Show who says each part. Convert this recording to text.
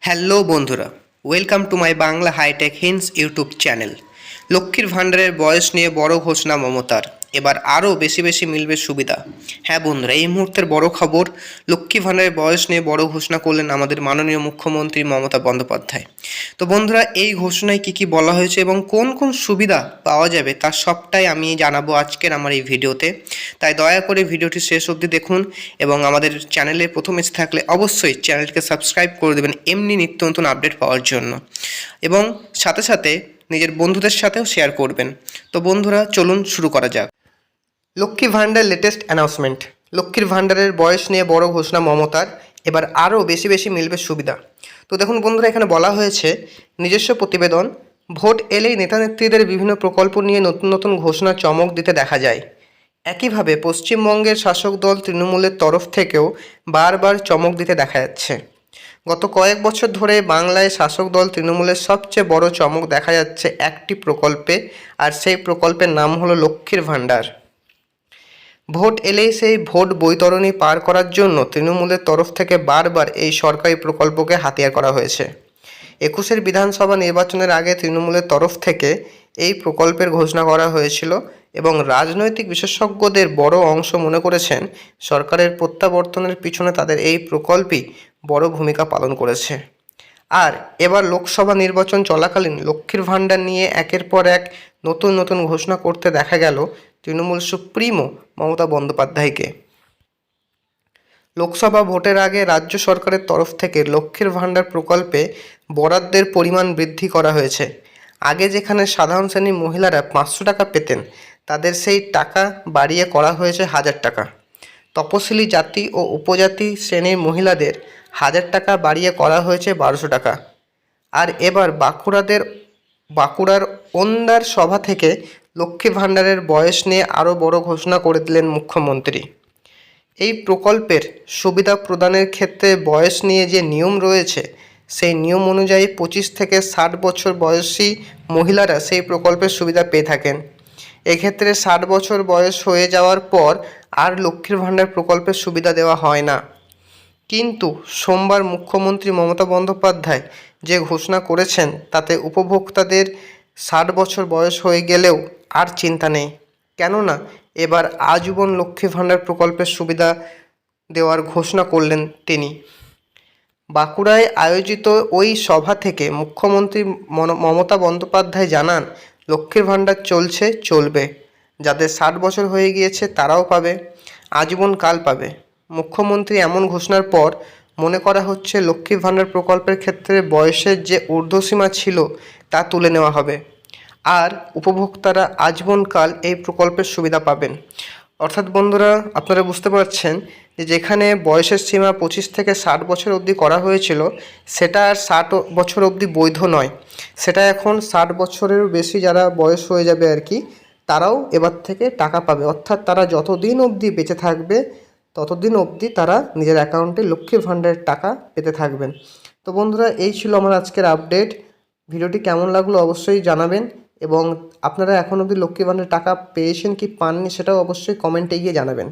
Speaker 1: Hello বন্ধুরা, welcome to my Bangla hitech hints YouTube channel. লক্ষ্মীর ভাণ্ডারের বয়স নিয়ে বড় ঘোষণা মমতার, এবার আরও বেশি বেশি মিলবে সুবিধা। হ্যাঁ বন্ধুরা, এই মুহূর্তের বড় খবর, লক্ষ্মী ভাণ্ডারের বয়স নিয়ে বড় ঘোষণা করলেন আমাদের মাননীয় মুখ্যমন্ত্রী মমতা বন্দ্যোপাধ্যায়। তো বন্ধুরা, এই ঘোষণায় কি কি বলা হয়েছে এবং কোন কোন সুবিধা পাওয়া যাবে তার সবটাই আমি জানাবো আজকের আমার এই ভিডিওতে। তাই দয়া করে ভিডিওটি শেষ অবধি দেখুন এবং আমাদের চ্যানেলে প্রথম এসে থাকলে অবশ্যই চ্যানেলটিকে সাবস্ক্রাইব করে দেবেন এমনি নিত্য নতুন আপডেট পাওয়ার জন্য, এবং সাথে সাথে নিজের বন্ধুদের সাথেও শেয়ার করবেন। তো বন্ধুরা, চলুন শুরু করা যাক। Lakshmi Bhandar latest announcement. লক্ষ্মীর ভাণ্ডারের বয়স নিয়ে বড় ঘোষণা মমতার, এবার আরও বেশি বেশি মিলবে সুবিধা। তো দেখুন বন্ধুরা, এখানে বলা হয়েছে নিজস্ব প্রতিবেদন, ভোট এলেই নেতানেত্রীদের বিভিন্ন প্রকল্প নিয়ে নতুন নতুন ঘোষণা চমক দিতে দেখা যায়। একইভাবে পশ্চিমবঙ্গের শাসক দল তৃণমূলের তরফ থেকেও বারবার চমক দিতে দেখা যাচ্ছে। গত কয়েক বছর ধরে বাংলায় শাসক দল তৃণমূলের সবচেয়ে বড় চমক দেখা যাচ্ছে একটি প্রকল্পে, আর সেই প্রকল্পের নাম হলো লক্ষ্মীর ভাণ্ডার। ভোট এলেই সেই ভোট বৈতরণী পার করার জন্য তৃণমূলের তরফ থেকে বারবার এই সরকারি প্রকল্পকে হাতিয়ার করা হয়েছে। 21 বিধানসভা নির্বাচনের আগে তৃণমূলের তরফ থেকে এই প্রকল্পের ঘোষণা করা হয়েছিল এবং রাজনৈতিক বিশেষজ্ঞদের বড় অংশ মনে করেছেন সরকারের প্রত্যাবর্তনের পিছনে তাদের এই প্রকল্পই বড় ভূমিকা পালন করেছে। আর এবার লোকসভা নির্বাচন চলাকালীন লক্ষ্মীর ভাণ্ডার নিয়ে একের পর এক নতুন নতুন ঘোষণা করতে দেখা গেল তৃণমূল সুপ্রিমো মমতা বন্দ্যোপাধ্যায়কে। লোকসভা ভোটের আগে রাজ্য সরকারের তরফ থেকে লক্ষ্মীর ভাণ্ডার প্রকল্পে বরাদ্দের পরিমাণ বৃদ্ধি করা হয়েছে। আগে যেখানে সাধারণ শ্রেণীর মহিলারা 500 টাকা পেতেন, তাদের সেই টাকা বাড়িয়ে করা হয়েছে 1000 টাকা। তপশিলি জাতি ও উপজাতি শ্রেণীর মহিলাদের 1000 টাকা বাড়িয়ে করা হয়েছে 1200 টাকা। আর এবার বাঁকুড়ার ওন্দার সভা থেকে লক্ষ্মী ভাণ্ডারের বয়স নিয়ে আরও বড় ঘোষণা করে দিলেন মুখ্যমন্ত্রী। এই প্রকল্পের সুবিধা প্রদানের ক্ষেত্রে বয়স নিয়ে যে নিয়ম রয়েছে, সেই নিয়ম অনুযায়ী 25 থেকে 60 বছর বয়সী মহিলারা সেই প্রকল্পের সুবিধা পেয়ে থাকেন। এক্ষেত্রে 60 বছর বয়স হয়ে যাওয়ার পর আর লক্ষ্মীর ভাণ্ডার প্রকল্পের সুবিধা দেওয়া হয় না। কিন্তু সোমবার মুখ্যমন্ত্রী মমতা বন্দ্যোপাধ্যায় যে ঘোষণা করেছেন, তাতে উপভোক্তাদের 60 বছর বয়স হয়ে গেলেও আর চিন্তা নেই। কেননা এবার আজীবন লক্ষ্মী ভাণ্ডার প্রকল্পের সুবিধা দেওয়ার ঘোষণা করলেন তিনি। বাঁকুড়ায় আয়োজিত ওই সভা থেকে মুখ্যমন্ত্রী মমতা বন্দ্যোপাধ্যায় জানান, লক্ষ্মীর ভাণ্ডার চলছে, চলবে। যাদের 60 বছর হয়ে গিয়েছে তারাও পাবে, আজীবন কাল পাবে। মুখ্যমন্ত্রী এমন ঘোষণার পর মনে করা হচ্ছে লক্ষ্মী ভাণ্ডার প্রকল্পের ক্ষেত্রে বয়সের যে ঊর্ধ্বসীমা ছিল তা তুলে নেওয়া হবে, আর উপভোক্তারা আজীবনকাল এই প্রকল্পের সুবিধা পাবেন। অর্থাৎ বন্ধুরা, আপনারা বুঝতে পারছেন যে যেখানে বয়সের সীমা 25 থেকে 60 বছর অবধি করা হয়েছিল, সেটা আর 60 বছর অবধি বৈধ নয়। সেটা এখন 60 বছরেরও বেশি যারা বয়স হয়ে যাবে আর কি, তারাও এবার থেকে টাকা পাবে। অর্থাৎ তারা যতদিন অবধি বেঁচে থাকবে ততদিন অবধি তারা নিজের অ্যাকাউন্টে লক্ষ্মী ভাণ্ডারের টাকা পেতে থাকবেন। তো বন্ধুরা, এই ছিল আমার আজকের আপডেট। ভিডিওটি কেমন লাগলো অবশ্যই জানাবেন, এবং আপনারা এখন অবধি লক্ষ্মী ভাণ্ডারের টাকা পেয়েছেন কি পাননি সেটাও অবশ্যই কমেন্টে গিয়ে জানাবেন।